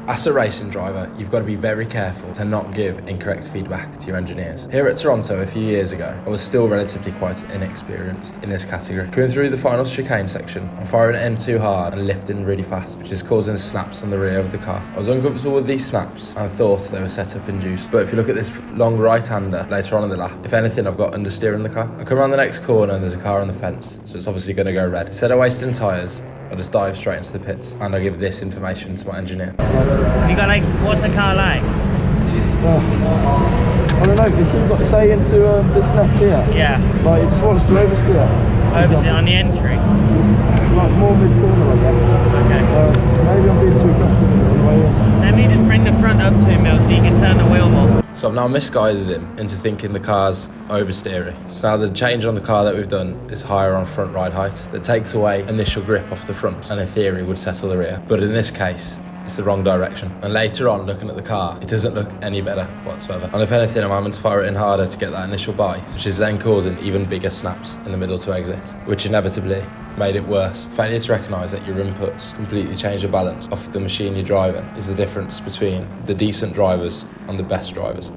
As a racing driver, you've got to be very careful to not give incorrect feedback to your engineers. Here at Toronto a few years ago, I was still relatively quite inexperienced in this category. Coming through the final chicane section, I'm firing M2 hard and lifting really fast, which is causing snaps on the rear of the car. I was uncomfortable with these snaps and I thought they were set up induced. But if you look at this long right-hander later on in the lap, if anything, I've got understeer in the car. I come around the next corner and there's a car on the fence, so it's obviously going to go red. Instead of wasting tyres, I just dive straight into the pits and I give this information to my engineer. Have you got what's the car like? I don't know, it seems like say into this left here. Yeah. Like it just wants to oversteer. Oversteer on the entry? Like more mid-corner, I guess. Okay. Maybe I'm being too aggressive in the way in. Let me just bring the front up to him, Bill, so you can turn the wheel more. So I've now misguided him into thinking the car's oversteering. So now the change on the car that we've done is higher on front ride height. That takes away initial grip off the front and in theory would settle the rear. But in this case, it's the wrong direction. And later on, looking at the car, it doesn't look any better whatsoever. And if anything, I'm having to fire it in harder to get that initial bite, which is then causing even bigger snaps in the middle to exit, which inevitably made it worse. Failure to recognise that your inputs completely change the balance of the machine you're driving is the difference between the decent drivers and the best drivers.